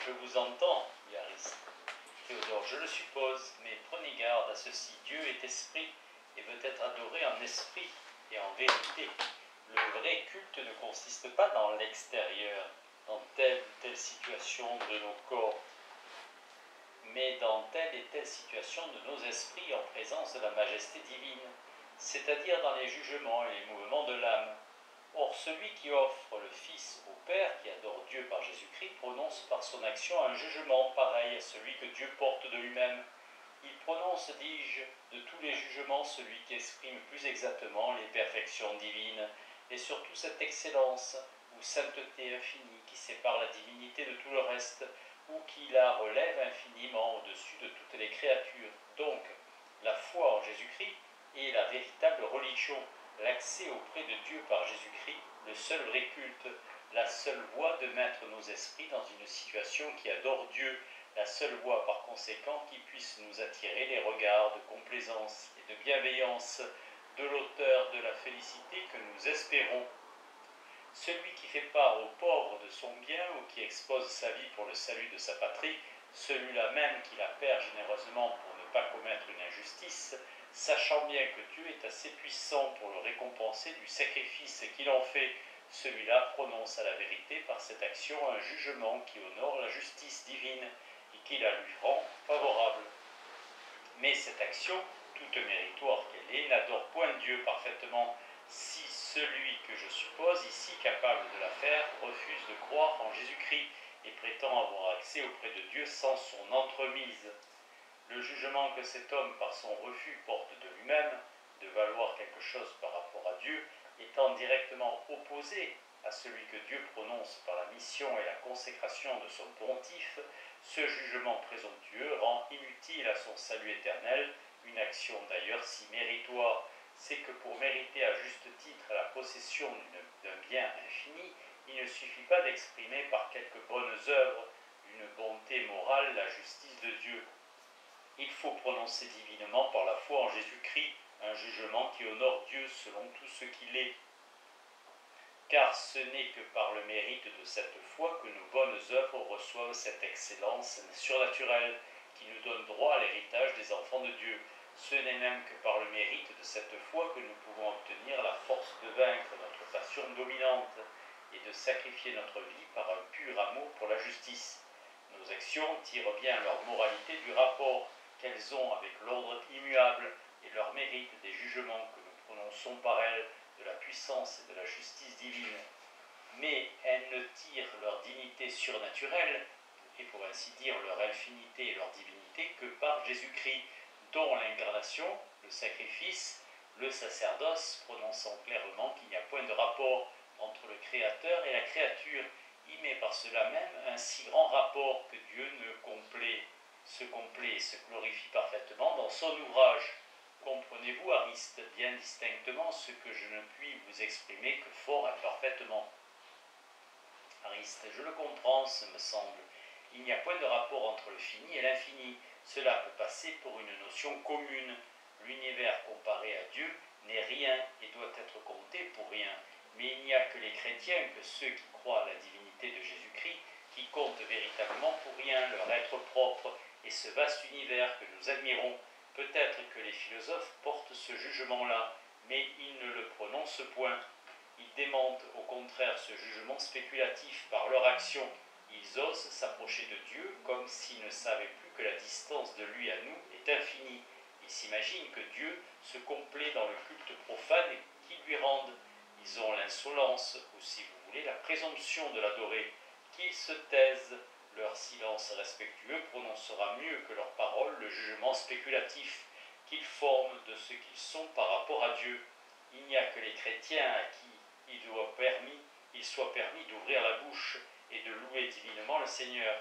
Je vous entends, dit Ariste. Théodore, je le suppose, mais prenez garde à ceci. Dieu est esprit et veut être adoré en esprit et en vérité. Le vrai culte ne consiste pas dans l'extérieur, dans telle ou telle situation de nos corps, mais dans telle et telle situation de nos esprits en présence de la majesté divine, c'est-à-dire dans les jugements et les mouvements de l'âme. Or, celui qui offre le Fils au Père, qui adore Dieu par Jésus-Christ, prononce par son action un jugement pareil à celui que Dieu porte de lui-même. Il prononce, dis-je, de tous les jugements celui qui exprime plus exactement les perfections divines, et surtout cette excellence ou sainteté infinie qui sépare la divinité de tout le reste, ou qui la relève infiniment au-dessus de toutes les créatures. Donc, la foi en Jésus-Christ est la véritable religion, l'accès auprès de Dieu par Jésus-Christ, le seul vrai culte, la seule voie de mettre nos esprits dans une situation qui adore Dieu, la seule voie par conséquent qui puisse nous attirer les regards de complaisance et de bienveillance de l'auteur de la félicité que nous espérons. Celui qui fait part aux pauvres de son bien ou qui expose sa vie pour le salut de sa patrie, celui-là même qui la perd généreusement pour ne pas commettre une injustice, sachant bien que Dieu est assez puissant pour le récompenser du sacrifice qu'il en fait, celui-là prononce à la vérité par cette action un jugement qui honore la justice divine et qui la lui rend favorable. Mais cette action, toute méritoire qu'elle est, n'adore point Dieu parfaitement, si celui que je suppose ici capable de la faire refuse de croire en Jésus-Christ et prétend avoir accès auprès de Dieu sans son entremise. Le jugement que cet homme par son refus porte de lui-même, de valoir quelque chose par rapport à Dieu, étant directement opposé à celui que Dieu prononce par la mission et la consécration de son pontife, ce jugement présomptueux rend inutile à son salut éternel une action d'ailleurs si méritoire. C'est que pour mériter à juste titre la possession d'un bien infini, il ne suffit pas d'exprimer par quelques bonnes œuvres, une bonté morale, la justice de Dieu. Il faut prononcer divinement par la foi en Jésus-Christ un jugement qui honore Dieu selon tout ce qu'il est. Car ce n'est que par le mérite de cette foi que nos bonnes œuvres reçoivent cette excellence surnaturelle qui nous donne droit à l'héritage des enfants de Dieu. Ce n'est même que par le mérite de cette foi que nous pouvons obtenir la force de vaincre notre passion dominante et de sacrifier notre vie par un pur amour pour la justice. Nos actions tirent bien leur moralité du rapport qu'elles ont avec l'ordre immuable et leur mérite des jugements que nous prononçons par elles, de la puissance et de la justice divine. Mais elles ne tirent leur dignité surnaturelle, et pour ainsi dire leur infinité et leur divinité, que par Jésus-Christ, dont l'incarnation, le sacrifice, le sacerdoce, prononçant clairement qu'il n'y a point de rapport entre le Créateur et la créature, y met par cela même un si grand rapport que Dieu se complaît et se glorifie parfaitement dans son ouvrage. Comprenez-vous, Ariste, bien distinctement ce que je ne puis vous exprimer que fort imparfaitement. Ariste, je le comprends, ce me semble. Il n'y a point de rapport entre le fini et l'infini. Cela peut passer pour une notion commune. L'univers comparé à Dieu n'est rien et doit être compté pour rien. Mais il n'y a que les chrétiens, que ceux qui croient à la divinité de Jésus-Christ, qui comptent véritablement pour rien leur être propre et ce vaste univers que nous admirons. Peut-être que les philosophes portent ce jugement-là, mais ils ne le prononcent point. Ils démentent au contraire ce jugement spéculatif par leur action. Ils osent s'approcher de Dieu comme s'ils ne savaient plus que la distance de lui à nous est infinie. Ils s'imaginent que Dieu se complaît dans le culte profane qu'ils lui rendent. Ils ont l'insolence, ou si vous voulez, la présomption de l'adorer. Qu'ils se taisent, leur silence respectueux prononcera mieux que leurs paroles le jugement spéculatif qu'ils forment de ce qu'ils sont par rapport à Dieu. Il n'y a que les chrétiens à qui il soit permis d'ouvrir la bouche et de louer divinement le Seigneur.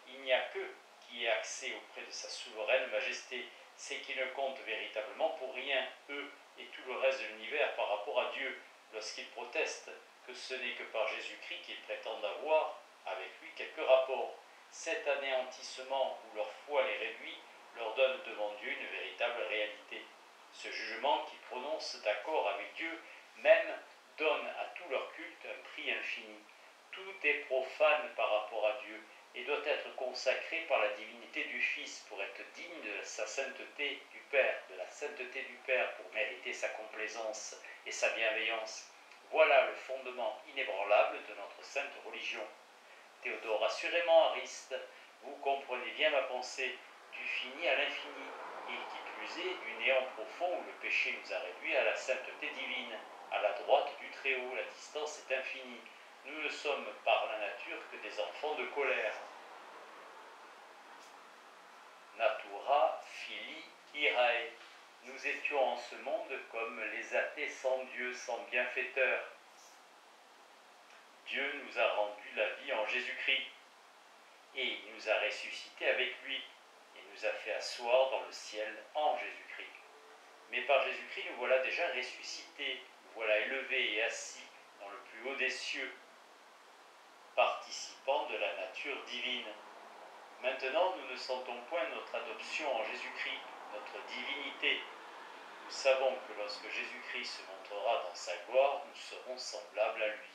Il n'y a qu'eux qui aient accès auprès de sa souveraine majesté, c'est qui ne comptent véritablement pour rien, eux et tout le reste de l'univers par rapport à Dieu, lorsqu'ils protestent que ce n'est que par Jésus-Christ qu'ils prétendent avoir avec lui quelques rapports. Cet anéantissement où leur foi les réduit leur donne devant Dieu une véritable réalité. Ce jugement qu'ils prononcent d'accord avec Dieu même donne à tout leur culte un prix infini. Tout est profane par rapport à Dieu, et doit être consacré par la divinité du Fils pour être digne de sa sainteté du Père, pour mériter sa complaisance et sa bienveillance. Voilà le fondement inébranlable de notre sainte religion. Théodore, assurément, Ariste, vous comprenez bien ma pensée, du fini à l'infini, et qui plus est, du néant profond où le péché nous a réduits à la sainteté divine. À la droite du Très-Haut, la distance est infinie. Nous ne sommes par la nature que des enfants de colère. Natura fili irae. Nous étions en ce monde comme les athées sans Dieu, sans bienfaiteur. Dieu nous a rendu la vie en Jésus-Christ et il nous a ressuscités avec lui et nous a fait asseoir dans le ciel en Jésus-Christ. Mais par Jésus-Christ, nous voilà déjà ressuscités, nous voilà élevés et assis dans le plus haut des cieux, participants de la nature divine. Maintenant, nous ne sentons point notre adoption en Jésus-Christ, notre divinité. Nous savons que lorsque Jésus-Christ se montrera dans sa gloire, nous serons semblables à lui.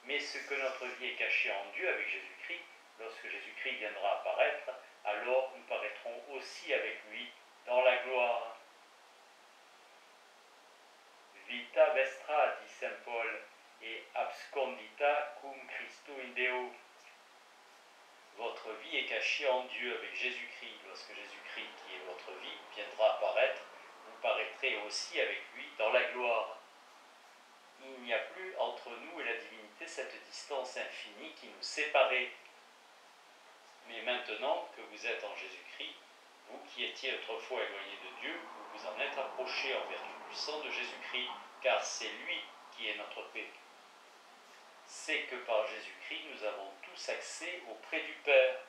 Mais ce que notre vie est cachée en Dieu avec Jésus-Christ, lorsque Jésus-Christ viendra apparaître, alors nous paraîtrons aussi avec lui dans la gloire. Vita vestra, dit saint Paul, et abscondita cum Christo in Deo. Votre vie est cachée en Dieu avec Jésus-Christ. Lorsque Jésus-Christ, qui est votre vie, viendra apparaître, vous paraîtrez aussi avec lui dans la gloire. Il n'y a plus entre nous et la divinité cette distance infinie qui nous séparait. Mais maintenant que vous êtes en Jésus-Christ, vous qui étiez autrefois éloignés de Dieu, vous vous en êtes approchés en vertu du sang de Jésus-Christ, car c'est lui qui est notre paix. C'est que par Jésus-Christ, nous avons tous accès auprès du Père,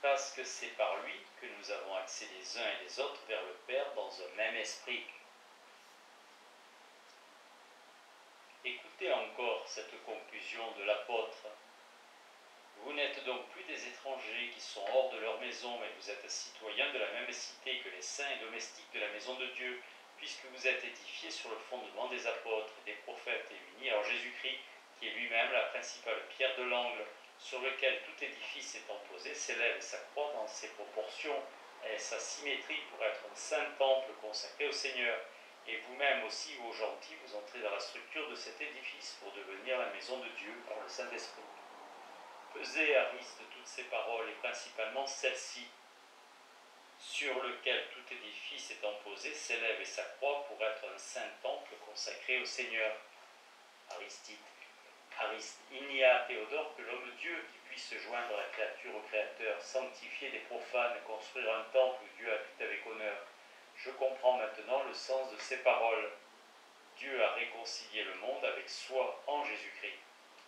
parce que c'est par lui que nous avons accès les uns et les autres vers le Père dans un même esprit. Écoutez encore cette conclusion de l'apôtre. Vous n'êtes donc plus des étrangers qui sont hors de leur maison, mais vous êtes citoyens de la même cité que les saints et domestiques de la maison de Dieu, puisque vous êtes édifiés sur le fondement des apôtres et des prophètes et unis en Jésus-Christ, qui est lui-même la principale pierre de l'angle, sur lequel tout édifice étant posé s'élève et s'accroît dans ses proportions et sa symétrie pour être un saint temple consacré au Seigneur. Et vous-même aussi, ô gentils, vous entrez dans la structure de cet édifice pour devenir la maison de Dieu par le Saint-Esprit. Pesez, Ariste, toutes ces paroles, et principalement celle-ci, sur lequel tout édifice étant posé s'élève et s'accroît pour être un saint temple consacré au Seigneur. Ariste, il n'y a, Théodore, que l'homme-dieu qui puisse joindre la créature au Créateur, sanctifier des profanes, construire un temple où Dieu habite avec honneur. Je comprends maintenant le sens de ces paroles. Dieu a réconcilié le monde avec soi en Jésus-Christ.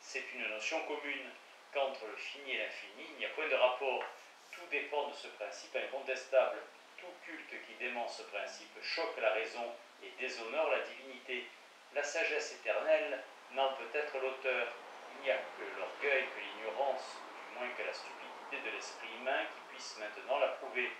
C'est une notion commune, qu'entre le fini et l'infini, il n'y a point de rapport. Tout dépend de ce principe incontestable. Tout culte qui dément ce principe choque la raison et déshonore la divinité. La sagesse éternelle n'en peut être l'auteur. Il n'y a que l'orgueil, que l'ignorance, du moins que la stupidité de l'esprit humain qui puisse maintenant la prouver.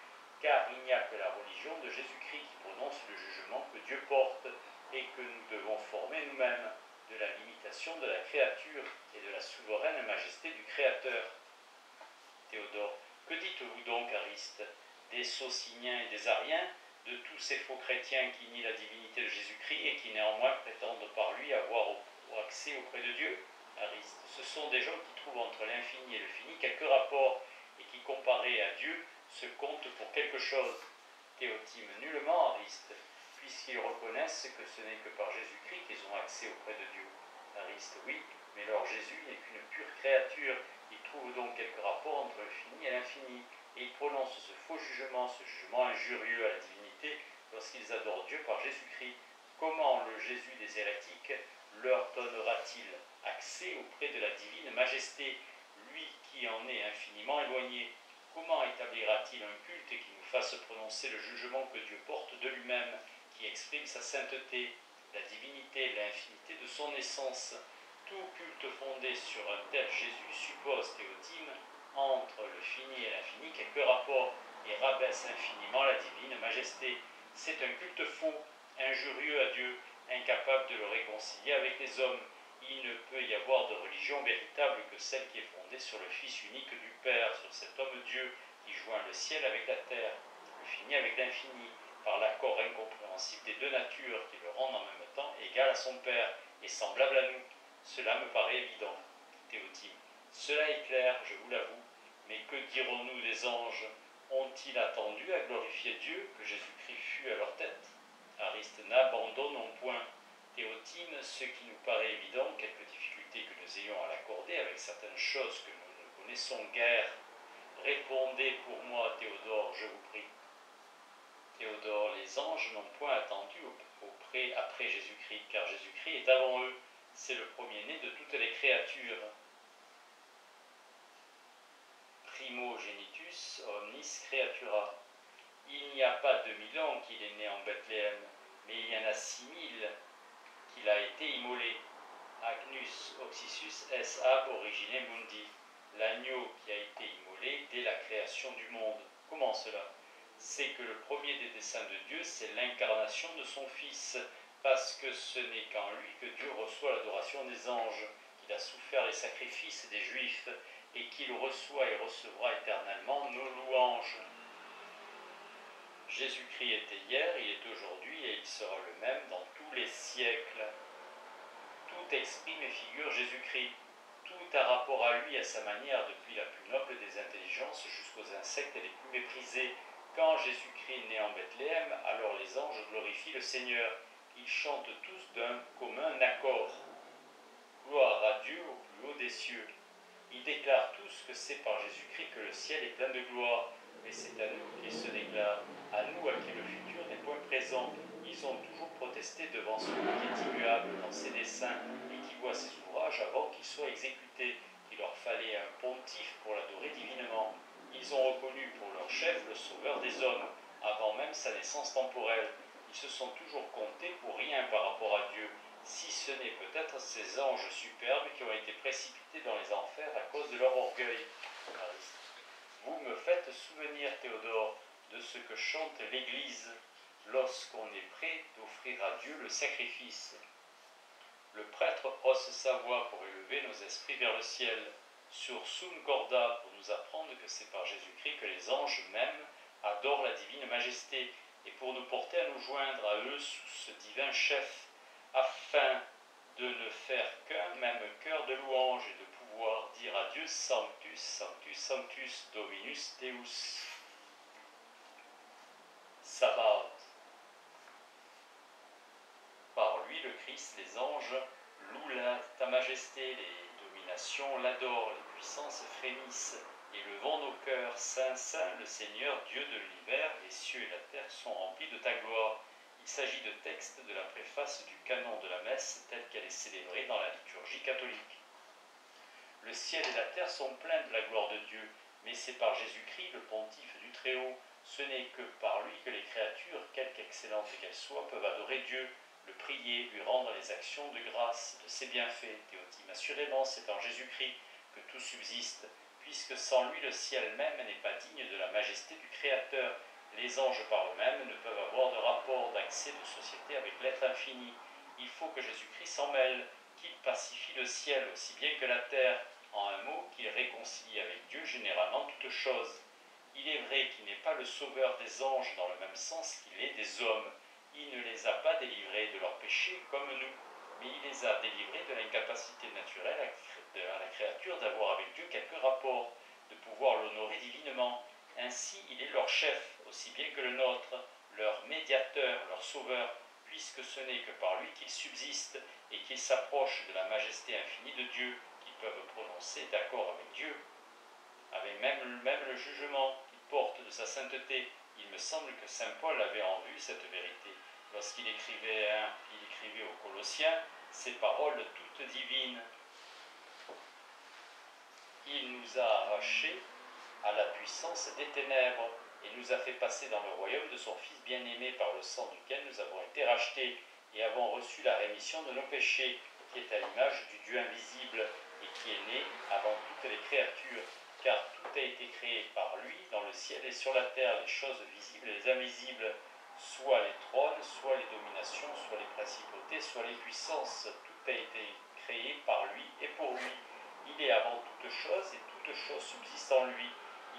Car il n'y a que la religion de Jésus-Christ qui prononce le jugement que Dieu porte et que nous devons former nous-mêmes de la limitation de la créature et de la souveraine majesté du Créateur. Théodore, que dites-vous donc, Ariste, des Sociniens et des Ariens, de tous ces faux chrétiens qui nient la divinité de Jésus-Christ et qui néanmoins prétendent par lui avoir accès auprès de Dieu? Ariste, ce sont des gens qui trouvent entre l'infini et le fini quelques rapports et qui, comparés à Dieu, se comptent pour quelque chose. Théotime, nullement, Ariste, puisqu'ils reconnaissent que ce n'est que par Jésus-Christ qu'ils ont accès auprès de Dieu. Ariste, oui, mais leur Jésus n'est qu'une pure créature. Il trouve donc quelques rapports entre le fini et l'infini, et il prononce ce faux jugement, ce jugement injurieux à la divinité, lorsqu'ils adorent Dieu par Jésus-Christ. Comment le Jésus des hérétiques leur donnera-t-il accès auprès de la divine majesté, lui qui en est infiniment éloigné? Comment établira-t-il un culte qui nous fasse prononcer le jugement que Dieu porte de lui-même, qui exprime sa sainteté, la divinité, l'infinité de son essence? Tout culte fondé sur un tel Jésus suppose, Théotime, entre le fini et l'infini quelques rapports et rabaisse infiniment la divine majesté. C'est un culte faux, injurieux à Dieu, incapable de le réconcilier avec les hommes. Il ne peut y avoir de religion véritable que celle qui est fondée sur le Fils unique du Père, sur cet homme Dieu qui joint le ciel avec la terre, le fini avec l'infini, par l'accord incompréhensible des deux natures qui le rendent en même temps égal à son Père et semblable à nous. Cela me paraît évident. Théotime. Cela est clair, je vous l'avoue, mais que dirons-nous des anges? Ont-ils attendu à glorifier Dieu que Jésus-Christ fût à leur tête? Ariste, n'abandonnons point. Théotime, ce qui nous paraît évident, quelques difficultés que nous ayons à l'accorder avec certaines choses que nous ne connaissons guère. Répondez pour moi, Théodore, je vous prie. Théodore, les anges n'ont point attendu après Jésus-Christ, car Jésus-Christ est avant eux. C'est le premier-né de toutes les créatures. Primogenitus omnis creatura. Il n'y a pas 2000 ans qu'il est né en Bethléem, mais il y en a 6000 qu'il a été immolé. Agnus oxysus es ab origine mundi. L'agneau qui a été immolé dès la création du monde. Comment cela? C'est que le premier des desseins de Dieu, c'est l'incarnation de son Fils, parce que ce n'est qu'en lui que Dieu reçoit l'adoration des anges, qu'il a souffert les sacrifices des Juifs, et qu'il reçoit et recevra éternellement nos louanges. Jésus-Christ était hier, il est aujourd'hui, et il sera le même dans tous les siècles. Tout exprime et figure Jésus-Christ. Tout a rapport à lui, à sa manière, depuis la plus noble des intelligences jusqu'aux insectes les plus méprisés. Quand Jésus-Christ est né en Bethléem, alors les anges glorifient le Seigneur. Ils chantent tous d'un commun accord. Gloire à Dieu au plus haut des cieux. Ils déclarent tous que c'est par Jésus-Christ que le ciel est plein de gloire. Mais c'est à nous qu'ils se déclarent, à nous à qui le futur n'est point présent. Ils ont toujours protesté devant celui qui est immuable dans ses desseins et qui voit ses ouvrages avant qu'ils soient exécutés. Il leur fallait un pontife pour l'adorer divinement. Ils ont reconnu pour leur chef le sauveur des hommes, avant même sa naissance temporelle. Ils se sont toujours comptés pour rien par rapport à Dieu, si ce n'est peut-être ces anges superbes qui ont été précipités dans les enfers à cause de leur orgueil. Vous me faites souvenir, Théodore, de ce que chante l'Église lorsqu'on est prêt d'offrir à Dieu le sacrifice. Le prêtre hausse sa voix pour élever nos esprits vers le ciel, sur Sum Corda, pour nous apprendre que c'est par Jésus-Christ que les anges même adorent la divine majesté, et pour nous porter à nous joindre à eux sous ce divin chef, afin de ne faire qu'un même cœur de louange et de pouvoir dire à Dieu Sanctus, Sanctus, Sanctus, Dominus Deus. Sabbat. Par lui, le Christ, les anges louent ta majesté, les dominations l'adorent, les puissances frémissent, et levant nos cœurs, Saint, Saint, le Seigneur, Dieu de l'univers, les cieux et la terre sont remplis de ta gloire. Il s'agit de textes de la préface du canon de la messe telle qu'elle est célébrée dans la liturgie catholique. Le ciel et la terre sont pleins de la gloire de Dieu, mais c'est par Jésus-Christ, le pontife du Très-Haut. Ce n'est que par lui que les créatures, quelque excellentes qu'elles soient, peuvent adorer Dieu, le prier, lui rendre les actions de grâce de ses bienfaits. Théotime, assurément, c'est en Jésus-Christ que tout subsiste, puisque sans lui le ciel même n'est pas digne de la majesté du Créateur. Les anges par eux-mêmes ne peuvent avoir de rapport, d'accès, de société avec l'être infini. Il faut que Jésus-Christ s'en mêle, qu'il pacifie le ciel aussi bien que la terre, en un mot, qu'il réconcilie avec Dieu généralement toutes choses. Il est vrai qu'il n'est pas le sauveur des anges dans le même sens qu'il est des hommes. Il ne les a pas délivrés de leurs péchés comme nous, mais il les a délivrés de l'incapacité naturelle à la créature d'avoir avec Dieu quelque rapport, de pouvoir l'honorer divinement. Ainsi, il est leur chef, aussi bien que le nôtre, leur médiateur, leur sauveur, puisque ce n'est que par lui qu'ils subsistent et qu'ils s'approchent de la majesté infinie de Dieu, qu'ils peuvent prononcer d'accord avec Dieu, avec même le jugement qu'il porte de sa sainteté. Il me semble que saint Paul avait en vue cette vérité. Lorsqu'il écrivait aux Colossiens ces paroles toutes divines. Il nous a arrachés à la puissance des ténèbres et nous a fait passer dans le royaume de son Fils bien-aimé par le sang duquel nous avons été rachetés et avons reçu la rémission de nos péchés, qui est à l'image du Dieu invisible et qui est né avant toutes les créatures, car tout a été créé par lui dans le ciel et sur la terre, les choses visibles et les invisibles, soit les trônes, soit les dominations, soit les principautés, soit les puissances. Tout a été créé par lui et pour lui. Il est avant toute chose et toute chose subsiste en lui.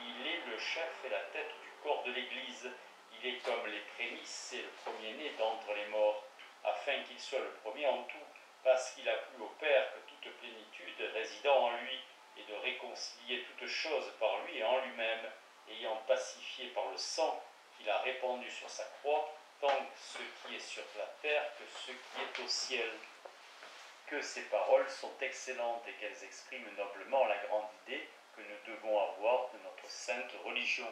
Il est le chef et la tête du corps de l'Église. Il est comme les prémices et le premier-né d'entre les morts, afin qu'il soit le premier en tout, parce qu'il a plu au Père que toute plénitude résidant en lui, et de réconcilier toutes choses par lui et en lui-même, ayant pacifié par le sang qu'il a répandu sur sa croix, tant ce qui est sur la terre que ce qui est au ciel. Que ces paroles sont excellentes et qu'elles expriment noblement la grande idée que nous devons avoir de notre sainte religion.